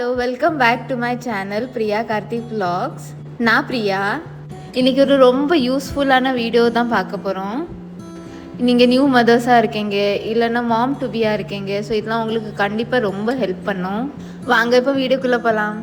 Hello welcome back to my channel Priya Karthik vlogs. நான் பிரியா. இன்றைக்கி ஒரு ரொம்ப யூஸ்ஃபுல்லான வீடியோ தான் பார்க்க போகிறோம். நீங்கள் நியூ மதர்ஸாக இருக்கீங்க இல்லைன்னா மாம் டு பியாக இருக்கீங்க. ஸோ இதெல்லாம் உங்களுக்கு கண்டிப்பாக ரொம்ப ஹெல்ப் பண்ணும். வாங்க இப்போ வீடியோக்குள்ளே போகலாம்.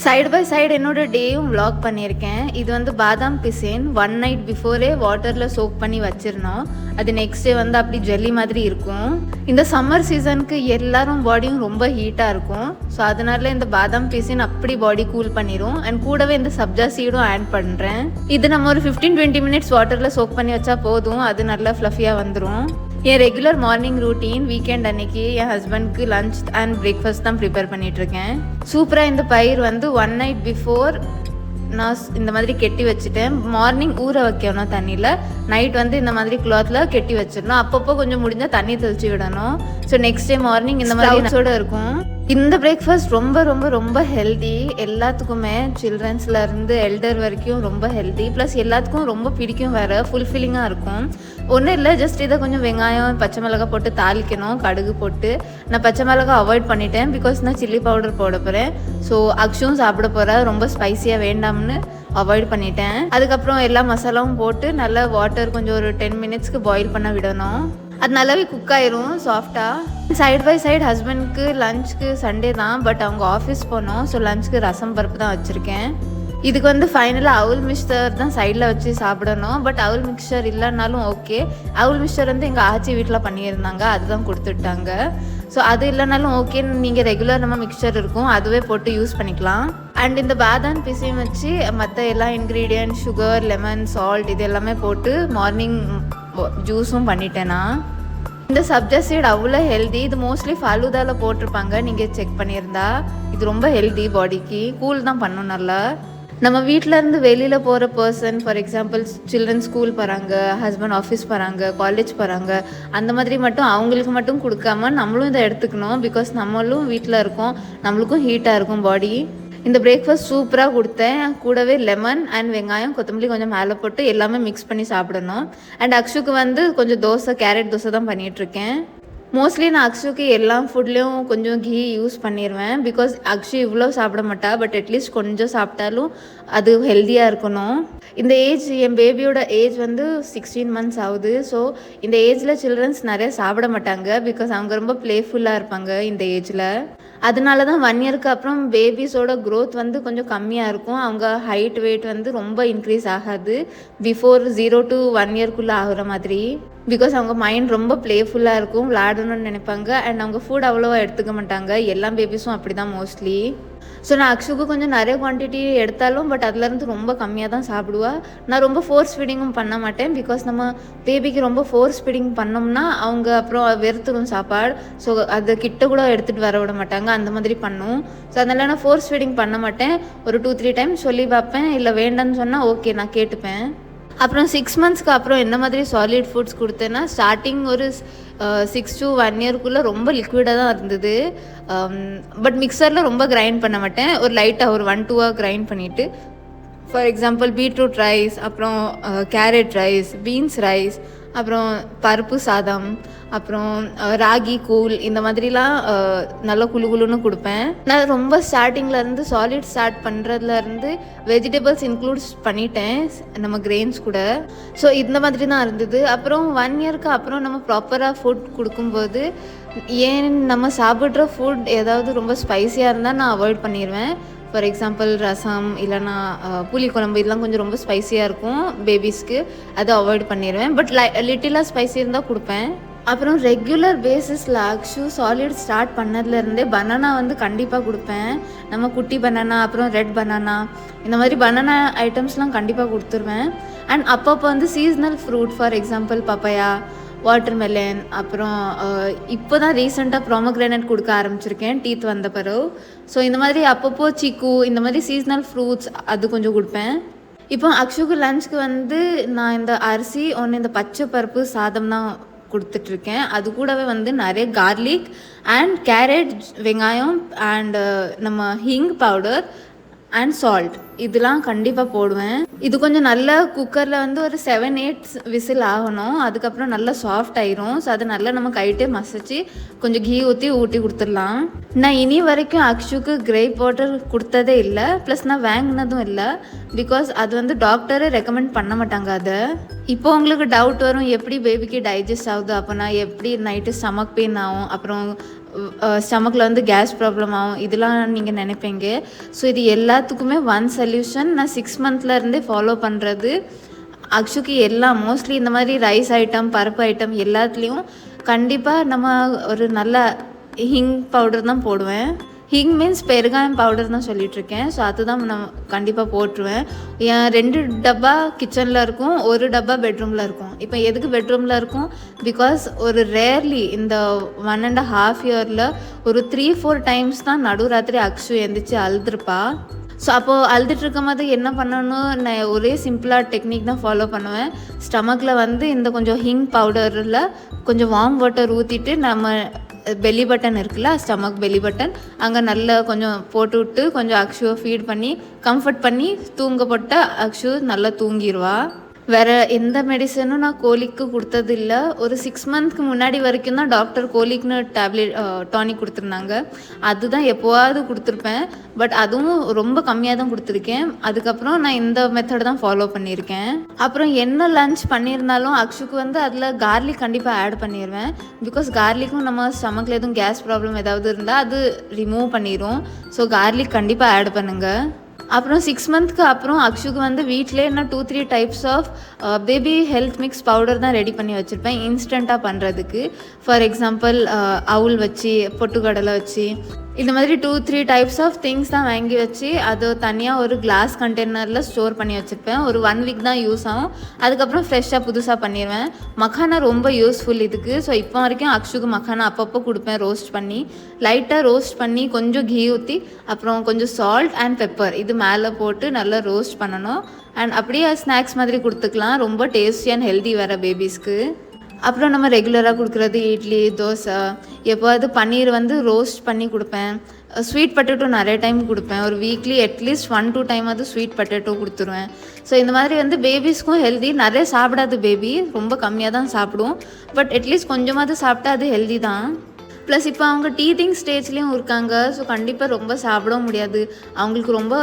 சைடு பை சைடு என்னோட டேயும் vlog பண்ணியிருக்கேன். இது வந்து பாதாம் பிசின் 1 நைட் பிஃபோரே வாட்டரில் சோக் பண்ணி வச்சிருந்தோம். அது நெக்ஸ்ட் டே வந்து அப்படி ஜெல்லி மாதிரி இருக்கும். இந்த சம்மர் சீசனுக்கு எல்லாரும் பாடியும் ரொம்ப ஹீட்டாக இருக்கும். ஸோ அதனால இந்த பாதாம் பிசின் அப்படி பாடி கூல் பண்ணிடும். அண்ட் கூடவே இந்த சப்ஜா சீடும் ஆட் பண்ணுறேன். இது நம்ம ஒரு 15-20 மினிட்ஸ் வாட்டரில் சோக் பண்ணி வச்சா போதும். அது நல்லா ஃப்ளஃபியாக வந்துடும். என் ரெகுலர் மார்னிங் ரூட்டீன் வீக்கெண்ட் அன்னைக்கு என் ஹஸ்பண்ட்க்கு லஞ்ச் அண்ட் பிரேக்ஃபாஸ்ட் தான் ப்ரிப்பேர் பண்ணிகிட்ருக்கேன். சூப்பராக இந்த பயிர் வந்து 1 நைட் பிஃபோர் நான் இந்த மாதிரி கெட்டி வச்சுட்டேன். மார்னிங் ஊற வைக்கணும் தண்ணியில், நைட் வந்து இந்த மாதிரி கிளாத்தில் கெட்டி வச்சிடணும். அப்பப்போ கொஞ்சம் முடிஞ்சால் தண்ணி தெளிச்சு விடணும். ஸோ நெக்ஸ்ட் டே மார்னிங் இந்த மாதிரி இருக்கும். இந்த பிரேக்ஃபாஸ்ட் ரொம்ப ரொம்ப ரொம்ப ஹெல்தி. எல்லாத்துக்குமே சில்ட்ரன்ஸ்லேருந்து எல்டர் வரைக்கும் ரொம்ப ஹெல்தி. ப்ளஸ் எல்லாத்துக்கும் ரொம்ப பிடிக்கும், வேறு ஃபுல்ஃபில்லிங்காக இருக்கும். ஒன்றும் இல்லை, ஜஸ்ட் இதை கொஞ்சம் வெங்காயம் பச்சை மிளகாய் போட்டு தாளிக்கணும், கடுகு போட்டு. நான் பச்சை மிளகாய் அவாய்ட் பண்ணிட்டேன் பிகாஸ் நான் சில்லி பவுடர் போட போகிறேன். ஸோ அக்ஷும் சாப்பிட போகிறேன், ரொம்ப ஸ்பைஸியாக வேண்டாம்னு அவாய்ட் பண்ணிட்டேன். அதுக்கப்புறம் எல்லா மசாலாவும் போட்டு நல்லா வாட்டர் கொஞ்சம் ஒரு 10 மினிட்ஸ்க்கு பாயில் பண்ண விடணும். அது நல்லாவே குக் ஆயிரும் சாஃப்டாக. சைட் பை சைடு ஹஸ்பண்ட்க்கு லஞ்சுக்கு சண்டே தான், பட் அவங்க ஆஃபீஸ் போனோம். ஸோ லஞ்சுக்கு ரசம் பருப்பு தான் வச்சுருக்கேன். இதுக்கு வந்து ஃபைனலாக அவுல் மிக்சர் தான் சைடில் வச்சு சாப்பிடணும். பட் அவுல் மிக்சர் இல்லைனாலும் ஓகே. அவுல் மிக்சர் வந்து எங்கள் ஆச்சி வீட்டில் பண்ணியிருந்தாங்க, அதுதான் கொடுத்துட்டாங்க. ஸோ அது இல்லைனாலும் ஓகே, நீங்கள் ரெகுலர் நம்ம மிக்சர் இருக்கும் அதுவே போட்டு யூஸ் பண்ணிக்கலாம். அண்ட் இந்த பாதாம் பிசையும் வச்சு மற்ற எல்லா இன்க்ரீடியன்ட் சுகர், லெமன், சால்ட் இது எல்லாமே போட்டு மார்னிங் ஜூஸும் பண்ணிட்டேன்னா. இந்த சப்ஜா சீட் அவ்வளோ ஹெல்தி. இது மோஸ்ட்லி ஃபலூதாவில் போட்டிருப்பாங்க, நீங்கள் செக் பண்ணியிருந்தா. இது ரொம்ப ஹெல்தி, பாடிக்கு கூல் தான் பண்ணும் நல்லா. நம்ம வீட்டிலேருந்து வெளியில் போகிற person, for example children school போகிறாங்க, ஹஸ்பண்ட் ஆஃபீஸ் போகிறாங்க, காலேஜ் போகிறாங்க, அந்த மாதிரி மட்டும் அவங்களுக்கு மட்டும் கொடுக்காம நம்மளும் இதை எடுத்துக்கணும். பிகாஸ் நம்மளும் வீட்டில் இருக்கோம், நம்மளுக்கும் ஹீட்டாக இருக்கும் பாடி. இந்த பிரேக்ஃபாஸ்ட் சூப்பராக கொடுத்தேன். கூடவே லெமன் அண்ட் வெங்காயம் கொத்தமல்லி கொஞ்சம் மேலே போட்டு எல்லாமே மிக்ஸ் பண்ணி சாப்பிடணும். அண்ட் அக்ஷுக்கு வந்து கொஞ்சம் தோசை, கேரட் தோசை தான் பண்ணிகிட்ருக்கேன். மோஸ்ட்லி நான் அக்ஷுக்கு எல்லா ஃபுட்லேயும் கொஞ்சம் கீ யூஸ் பண்ணிடுவேன். பிகாஸ் அக்ஷு இவ்வளோ சாப்பிட மாட்டா, பட் அட்லீஸ்ட் கொஞ்சம் சாப்பிட்டாலும் அது ஹெல்த்தியாக இருக்கணும். இந்த ஏஜ், என் பேபியோட ஏஜ் வந்து 16 மந்த்ஸ் ஆகுது. ஸோ இந்த ஏஜில் சில்ட்ரன்ஸ் நிறைய சாப்பிட மாட்டாங்க. பிகாஸ் அவங்க ரொம்ப ப்ளேஃபுல்லாக இருப்பாங்க இந்த ஏஜில். அதனால தான் 1 இயருக்கு அப்புறம் பேபிஸோட க்ரோத் வந்து கொஞ்சம் கம்மியாக இருக்கும். அவங்க ஹைட் வெயிட் வந்து ரொம்ப இன்க்ரீஸ் ஆகாது பிஃபோர் 0 to 1 இயர்க்குள்ளே ஆகுற மாதிரி. பிகாஸ் அவங்க மைண்ட் ரொம்ப ப்ளேஃபுல்லாக இருக்கும், விளையாடணும்னு நினைப்பாங்க. அண்ட் அவங்க ஃபுட் அவ்வளோவா எடுத்துக்க மாட்டாங்க. எல்லா பேபிஸும் அப்படி தான் மோஸ்ட்லி. ஸோ நான் அக்ஷுக்கு கொஞ்சம் நிறைய குவான்டிட்டி எடுத்தாலும் பட் அதுலேருந்து ரொம்ப கம்மியாக தான் சாப்பிடுவா. நான் ரொம்ப ஃபோர்ஸ் ஃபீடிங்கும் பண்ண மாட்டேன். பிகாஸ் நம்ம பேபிக்கு ரொம்ப ஃபோர்ஸ் ஃபீடிங் பண்ணோம்னா அவங்க அப்புறம் வெறுத்துடும் சாப்பாடு. ஸோ அதை கிட்ட கூட எடுத்துகிட்டு வர விட மாட்டாங்க, அந்த மாதிரி பண்ணும். ஸோ அதனால் நான் ஃபோர்ஸ் ஃபீடிங் பண்ண மாட்டேன். ஒரு 2-3 டைம்ஸ் சொல்லி பார்ப்பேன். இல்லை வேண்டான்னு சொன்னால் ஓகே நான் கேட்டுப்பேன். அப்புறம் 6 மந்த்ஸ்க்கு அப்புறம் என்ன மாதிரி சாலிட் ஃபுட்ஸ் கொடுத்தேன்னா, ஸ்டார்டிங் ஒரு 6 to 1 இயர்க்குள்ளே ரொம்ப லிக்விடாக தான் இருந்தது. பட் மிக்சரில் ரொம்ப கிரைண்ட் பண்ண மாட்டேன். ஒரு லைட்டாக ஒரு 1-2 hour கிரைண்ட் பண்ணிவிட்டு, ஃபார் எக்ஸாம்பிள் பீட்ரூட் ரைஸ், அப்புறம் கேரட் ரைஸ், பீன்ஸ் ரைஸ், அப்புறம் பருப்பு சாதம், அப்புறம் ராகி கூழ், இந்த மாதிரிலாம் நல்லா குழுன்னு கொடுப்பேன். நான் ரொம்ப ஸ்டார்டிங்லேருந்து சாலிட் ஸ்டார்ட் பண்ணுறதுலேருந்து வெஜிடபிள்ஸ் இன்க்ளூட்ஸ் பண்ணிட்டேன் நம்ம கிரெயின்ஸ் கூட. ஸோ இந்த மாதிரி தான் இருந்தது. அப்புறம் 1 இயருக்கு அப்புறம் நம்ம ப்ராப்பராக ஃபுட் கொடுக்கும்போது ஏன் நம்ம சாப்பிட்ற ஃபுட் ஏதாவது ரொம்ப ஸ்பைஸியாக இருந்தால் நான் அவாய்ட் பண்ணிடுவேன். ஃபார் எக்ஸாம்பிள் ரசம் இல்லைனா புளிக்குழம்பு, இதெல்லாம் கொஞ்சம் ரொம்ப ஸ்பைஸியாக இருக்கும் பேபிஸ்க்கு, அதை அவாய்ட் பண்ணிடுவேன். பட் லிட்டிலாக ஸ்பைஸி இருந்தால் கொடுப்பேன். அப்புறம் ரெகுலர் பேசிஸில் அக்ஷு சாலிட் ஸ்டார்ட் பண்ணதுலேருந்தே பனானா வந்து கண்டிப்பாக கொடுப்பேன். நம்ம குட்டி பனானா, அப்புறம் ரெட் பனானா, இந்த மாதிரி பனானா ஐட்டம்ஸ்லாம் கண்டிப்பாக கொடுத்துருவேன். அண்ட் அப்பப்போ வந்து seasonal fruit, for example papaya, watermelon, அப்புறம் இப்போ தான் ரீசெண்டாக ப்ரோமோக்ரானேட் கொடுக்க ஆரம்பிச்சிருக்கேன் டீத் வந்த பிறகு. ஸோ இந்த மாதிரி அப்பப்போ சிக்கு, இந்த மாதிரி சீஸ்னல் ஃப்ரூட்ஸ் அது கொஞ்சம் கொடுப்பேன். இப்போ அக்ஷுக்கு லஞ்சுக்கு வந்து நான் இந்த அரிசி ஒன்று, இந்த பச்சை பருப்பு சாதம் தான் கொடுத்துட்ருக்கேன். அது கூடவே வந்து நிறைய கார்லிக் அண்ட் கேரட், வெங்காயம் அண்ட் நம்ம ஹிங் பவுடர், அண்ட் சால்ட் இதெல்லாம் கண்டிப்பாக போடுவேன். இது கொஞ்சம் நல்லா குக்கரில் வந்து ஒரு 7-8 விசில் ஆகணும். அதுக்கப்புறம் நல்லா சாஃப்ட் ஆயிரும். ஸோ அது நல்லா நம்ம கைட்டே மசிச்சு கொஞ்சம் கீ ஊற்றி கொடுத்துடலாம். நான் இனி வரைக்கும் அக்ஷுக்கு கிரேப் வாட்டர் கொடுத்ததே இல்லை, ப்ளஸ் நான் வாங்கினதும் இல்லை. பிகாஸ் அது வந்து டாக்டரே ரெக்கமெண்ட் பண்ண மாட்டாங்க அதை. இப்போ உங்களுக்கு டவுட் வரும், எப்படி பேபிக்கு டைஜஸ்ட் ஆகுது, அப்போ நான் எப்படி நைட்டு ஸ்டமக் பெயின் ஆகும், அப்புறம் ஸ்டமக்கில் வந்து கேஸ் ப்ராப்ளம் ஆகும், இதெல்லாம் நீங்கள் நினைப்பீங்க. ஸோ இது எல்லாத்துக்குமே ஒன் சொல்யூஷன் நான் 6 மந்த்லேருந்தே ஃபாலோ பண்ணுறது. அக்ஷுக்கு எல்லாம் மோஸ்ட்லி இந்த மாதிரி ரைஸ் ஐட்டம், பருப்பு ஐட்டம் எல்லாத்துலேயும் கண்டிப்பாக நம்ம ஒரு நல்ல ஹிங் பவுடர் தான் போடுவேன். ஹிங் மீன்ஸ் பெருகாயம் பவுடர் தான் சொல்லிகிட்ருக்கேன். ஸோ அதுதான் நான் கண்டிப்பாக போட்டுருவேன். என் 2 டப்பா கிச்சனில் இருக்கும், 1 டப்பா பெட்ரூமில் இருக்கும். இப்போ எதுக்கு பெட்ரூமில் இருக்கும்? பிகாஸ் ஒரு ரேர்லி இந்த 1.5 இயரில் ஒரு 3-4 டைம்ஸ் தான் நடுராத்திரி அக்ஷு எழுந்திரிச்சு அழுதுருப்பா. ஸோ அப்போது அழுதுட்டு இருக்கும் போது என்ன பண்ணணும், நான் ஒரே சிம்பிளாக டெக்னிக் தான் ஃபாலோ பண்ணுவேன். ஸ்டமக்கில் வந்து இந்த கொஞ்சம் ஹிங் பவுடரில் கொஞ்சம் வார்ம் வாட்டர் ஊற்றிட்டு நம்ம பெல்லி பட்டன் இருக்குல்ல, ஸ்டமக் பெல்லி பட்டன், அங்கே நல்லா கொஞ்சம் போட்டு விட்டு கொஞ்சம் அக்ஷுவை ஃபீட் பண்ணி கம்ஃபர்ட் பண்ணி தூங்க போட்டால் அக்ஷு நல்லா தூங்கிடுவா. வேறு எந்த மெடிசனும் நான் கோலிக்கு கொடுத்தது இல்லை. ஒரு 6 மந்த்க்கு முன்னாடி வரைக்கும் தான் டாக்டர் கோலிக்னு டேப்லெட் டானிக் கொடுத்துருந்தாங்க. அதுதான் எப்போவாவது கொடுத்துருப்பேன். பட் அதுவும் ரொம்ப கம்மியாக தான் கொடுத்துருக்கேன். அதுக்கப்புறம் நான் இந்த மெத்தட் தான் ஃபாலோ பண்ணியிருக்கேன். அப்புறம் என்ன லன்ச் பண்ணியிருந்தாலும் அக்ஷுக்கு வந்து அதில் கார்லிக் கண்டிப்பாக ஆட் பண்ணிடுவேன். பிகாஸ் கார்லிக்கும் நம்ம ஸ்டமக்கில் எதுவும் கேஸ் ப்ராப்ளம் ஏதாவது இருந்தால் அது ரிமூவ் பண்ணிடும். ஸோ கார்லிக் கண்டிப்பாக ஆட் பண்ணுங்கள். அப்புறம் 6 மந்த்க்கு அப்புறம் அக்ஷுக்கு வந்து வீட்டிலே நான் 2-3 types of baby health mix powder தான் ரெடி பண்ணி வச்சுருப்பேன் இன்ஸ்டண்ட்டாக பண்ணுறதுக்கு. ஃபார் எக்ஸாம்பிள் அவுல் வச்சு, பொட்டுக்கடலை வச்சு, இந்த மாதிரி 2-3 டைப்ஸ் ஆஃப் திங்ஸ் தான் வாங்கி வச்சு அது தனியாக ஒரு கிளாஸ் கண்டெய்னரில் ஸ்டோர் பண்ணி வச்சுருப்பேன். ஒரு 1 வீக் தான் யூஸ் ஆகும். அதுக்கப்புறம் ஃப்ரெஷ்ஷாக புதுசாக பண்ணிடுவேன். மக்கானா ரொம்ப யூஸ்ஃபுல் இதுக்கு. ஸோ இப்போ வரைக்கும் அக்ஷுக்கு மக்கானா அப்பப்போ கொடுப்பேன், ரோஸ்ட் பண்ணி, லைட்டாக ரோஸ்ட் பண்ணி கொஞ்சம் கீ ஊற்றி அப்புறம் கொஞ்சம் சால்ட் அண்ட் பெப்பர் இது மேலே போட்டு நல்லா ரோஸ்ட் பண்ணணும். அண்ட் அப்படியே ஸ்நாக்ஸ் மாதிரி கொடுத்துக்கலாம். ரொம்ப டேஸ்டி அண்ட் ஹெல்தி வேறு பேபிஸ்க்கு. அப்புறம் நம்ம ரெகுலராக கொடுக்குறது இட்லி, தோசை, எப்போது பன்னீர் வந்து ரோஸ்ட் பண்ணி கொடுப்பேன். ஸ்வீட் பொட்டேட்டோ நிறைய டைம் கொடுப்பேன். ஒரு வீக்லி அட்லீஸ்ட் 1-2 டைமாவது ஸ்வீட் பொட்டேட்டோ கொடுத்துருவேன். ஸோ இந்த மாதிரி வந்து பேபிஸ்க்கும் ஹெல்தி. நிறைய சாப்பிடாது பேபி, ரொம்ப கம்மியாக தான் சாப்பிடும். பட் அட்லீஸ்ட் கொஞ்சமாவது சாப்பிட்டா அது ஹெல்தி தான். ப்ளஸ் இப்போ அவங்க டீத்திங் ஸ்டேஜ்லேயும் இருக்காங்க. ஸோ கண்டிப்பாக ரொம்ப சாப்பிடவும் முடியாது. அவங்களுக்கு ரொம்ப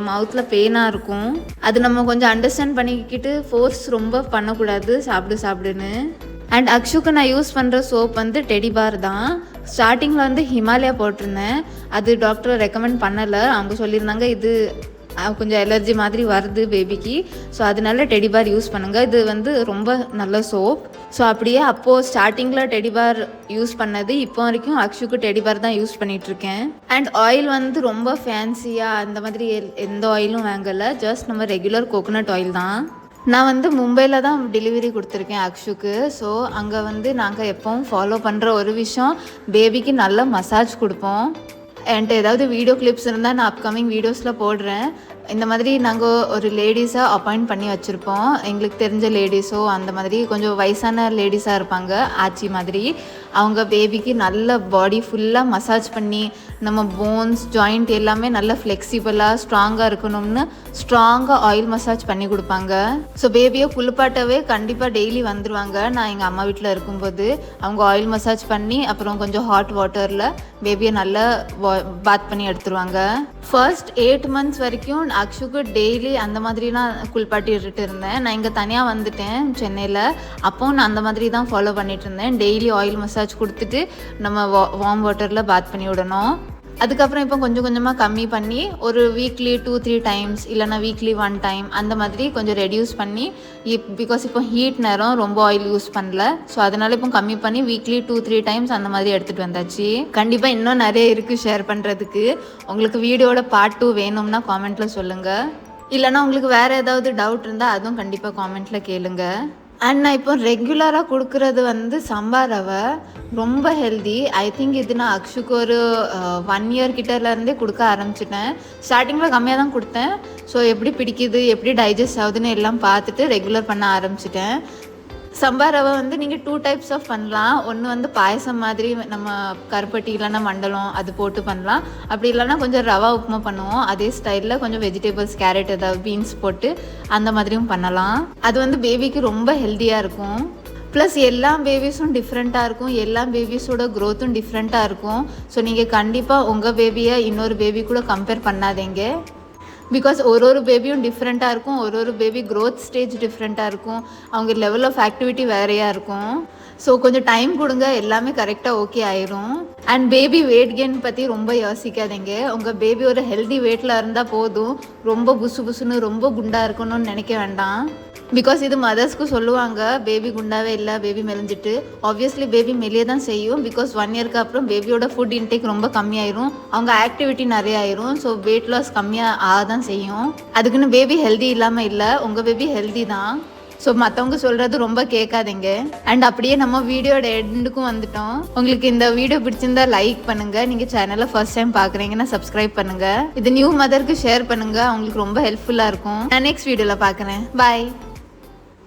மவுத்தில் பெயினாக இருக்கும். அது நம்ம கொஞ்சம் அண்டர்ஸ்டாண்ட் பண்ணிக்கிட்டு ஃபோர்ஸ் ரொம்ப பண்ணக்கூடாது சாப்பிடுன்னு. அண்ட் அக்ஷுக்கு நான் யூஸ் பண்ணுற சோப் வந்து டெடி பார் தான். ஸ்டார்டிங்கில் வந்து ஹிமாலயா போட்டிருந்தேன். அது டாக்டர் ரெக்கமெண்ட் பண்ணலை. அவங்க சொல்லியிருந்தாங்க இது கொஞ்சம் அலர்ஜி மாதிரி வருது பேபிக்கு, ஸோ அதனால டெடி பார் யூஸ் பண்ணுங்கள், இது வந்து ரொம்ப நல்ல சோப். ஸோ அப்படியே அப்போது ஸ்டார்டிங்கில் டெடி பார் யூஸ் பண்ணது இப்போ வரைக்கும் அக்ஷுக்கு டெடி பார் தான் யூஸ் பண்ணிகிட்ருக்கேன். அண்ட் ஆயில் வந்து ரொம்ப ஃபேன்சியாக அந்த மாதிரி எந்த ஆயிலும் வாங்கலை. ஜஸ்ட் நம்ம ரெகுலர் கோகோனட் ஆயில் தான். நான் வந்து மும்பையில் தான் டெலிவரி கொடுத்துருக்கேன் அக்ஷுக்கு. ஸோ அங்கே வந்து நாங்கள் எப்போவும் ஃபாலோ பண்ணுற ஒரு விஷயம், பேபிக்கு நல்ல மசாஜ் கொடுப்போம். என்கிட்ட ஏதாவது வீடியோ கிளிப்ஸ் இருந்தால் நான் அப்கமிங் வீடியோஸில் போடுறேன். இந்த மாதிரி நாங்கள் ஒரு லேடிஸாக அப்பாயிண்ட் பண்ணி வச்சுருப்போம். எங்களுக்கு தெரிஞ்ச லேடிஸோ அந்த மாதிரி கொஞ்சம் வயசான லேடிஸாக இருப்பாங்க, ஆச்சி மாதிரி. அவங்க பேபிக்கு நல்ல பாடி ஃபுல்லாக மசாஜ் பண்ணி நம்ம போன்ஸ், ஜாயிண்ட் எல்லாமே நல்லா ஃப்ளெக்சிபிளாக ஸ்ட்ராங்காக இருக்கணும்னு ஸ்ட்ராங்காக ஆயில் மசாஜ் பண்ணி கொடுப்பாங்க. ஸோ பேபியை குளிப்பாட்டவே கண்டிப்பாக டெய்லி வந்துடுவாங்க. நான் எங்கள் அம்மா வீட்டில் இருக்கும்போது அவங்க ஆயில் மசாஜ் பண்ணி அப்புறம் கொஞ்சம் ஹாட் வாட்டரில் பேபியை நல்லா பாத் பண்ணி எடுத்துருவாங்க. ஃபர்ஸ்ட் 8 months வரைக்கும் அக்ஷுக்கு டெய்லி அந்த மாதிரிலாம் குளிப்பாட்டிட்டு இருந்தேன். நான் இங்கே தனியாக வந்துட்டேன் சென்னையில். அப்போ நான் அந்த மாதிரி தான் ஃபாலோ பண்ணிட்டு இருந்தேன். டெய்லி ஆயில் மசாஜ் கொடுத்துட்டு நம்ம வார்ம் வாட்டரில் பாத் பண்ணி விடணும். அதுக்கப்புறம் இப்போ கொஞ்சம் கொஞ்சமாக கம்மி பண்ணி ஒரு வீக்லி 2-3 டைம்ஸ் இல்லைனா வீக்லி 1 டைம் அந்த மாதிரி கொஞ்சம் ரெடியூஸ் பண்ணி, பிகாஸ் இப்போ ஹீட் நேரம் ரொம்ப ஆயில் யூஸ் பண்ணல. ஸோ அதனால இப்போ கம்மி பண்ணி வீக்லி 2-3 டைம்ஸ் அந்த மாதிரி எடுத்துகிட்டு வந்தாச்சு. கண்டிப்பாக இன்னும் நிறைய இருக்குது ஷேர் பண்ணுறதுக்கு. உங்களுக்கு வீடியோட பார்ட் 2 வேணும்னா காமெண்ட்டில் சொல்லுங்கள். இல்லைனா உங்களுக்கு வேறு ஏதாவது டவுட் இருந்தால் அதுவும் கண்டிப்பாக காமெண்ட்டில் கேளுங்க. அண்ட் நான் இப்போ ரெகுலராக கொடுக்குறது வந்து சம்பா ரவை, ரொம்ப ஹெல்தி. ஐ திங்க் இது நான் அக்ஷுக்கு ஒரு 1 year கிட்டேருந்தே கொடுக்க ஆரம்பிச்சிட்டேன். ஸ்டார்டிங்கில் கம்மியாக தான் கொடுத்தேன். ஸோ எப்படி பிடிக்குது, எப்படி டைஜஸ்ட் ஆகுதுன்னு எல்லாம் பார்த்துட்டு ரெகுலர் பண்ண ஆரம்பிச்சிட்டேன். சம்பா ரவை வந்து நீங்கள் 2 டைப்ஸ் ஆஃப் பண்ணலாம். ஒன்று வந்து பாயசம் மாதிரி நம்ம கருப்பட்டி இல்லைன்னா மண்டலம் அது போட்டு பண்ணலாம். அப்படி இல்லைன்னா கொஞ்சம் ரவா உப்புமா பண்ணுவோம். அதே ஸ்டைலில் கொஞ்சம் வெஜிடபிள்ஸ், கேரட், ஏதாவது பீன்ஸ் போட்டு அந்த மாதிரியும் பண்ணலாம். அது வந்து பேபிக்கு ரொம்ப ஹெல்த்தியாக இருக்கும். ப்ளஸ் எல்லா பேபிஸும் டிஃப்ரெண்ட்டாக இருக்கும். எல்லா பேபிஸோட க்ரோத்தும் டிஃப்ரெண்ட்டாக இருக்கும். ஸோ நீங்கள் கண்டிப்பாக உங்கள் பேபியை இன்னொரு பேபி கூட கம்பேர் பண்ணாதீங்க. பிகாஸ் ஒரு பேபியும் டிஃப்ரெண்ட்டாக இருக்கும். ஒரு பேபி க்ரோத் ஸ்டேஜ் டிஃப்ரெண்ட்டாக இருக்கும். அவங்க லெவல் ஆஃப் ஆக்டிவிட்டி வேறையாக இருக்கும். ஸோ கொஞ்சம் டைம் கொடுங்க, எல்லாமே கரெக்டாக ஓகே ஆயிரும். அண்ட் பேபி வெயிட் கெயின் பற்றி ரொம்ப யோசிக்காதீங்க. உங்கள் பேபி ஒரு ஹெல்தி வெயிட்டில் இருந்தால் போதும். ரொம்ப புசுன்னு ரொம்ப குண்டாக இருக்கணும்னு நினைக்க வேண்டாம். பிகாஸ் இது மதர்ஸ்க்கு சொல்லுவாங்க, பேபி குண்டாவே இல்லை, பேபி மெலிஞ்சிட்டு. ஆப்வியஸ்லி பேபி மெலிய தான் செய்யும். பிகாஸ் 1 இயர்க்கு அப்புறம் பேபியோட ஃபுட் இன்டேக் ரொம்ப கம்மியாயிரும். அவங்க ஆக்டிவிட்டி நிறைய ஆயிரும். ஸோ வெயிட் லாஸ் கம்மியாக ஆக தான் செய்யும். அதுக்குன்னு பேபி ஹெல்தி இல்லாமல் இல்லை, உங்கள் பேபி ஹெல்தி தான். ஸோ மற்றவங்க சொல்கிறது ரொம்ப கேட்காதீங்க. அண்ட் அப்படியே நம்ம வீடியோட எண்டுக்கும் வந்துட்டோம். உங்களுக்கு இந்த வீடியோ பிடிச்சிருந்தா லைக் பண்ணுங்கள். நீங்கள் சேனலை ஃபர்ஸ்ட் டைம் பார்க்குறீங்கன்னா சப்ஸ்கிரைப் பண்ணுங்கள். இது நியூ மதருக்கு ஷேர் பண்ணுங்கள், அவங்களுக்கு ரொம்ப ஹெல்ப்ஃபுல்லாக இருக்கும். நான் நெக்ஸ்ட் வீடியோவில் பார்க்குறேன். பாய்.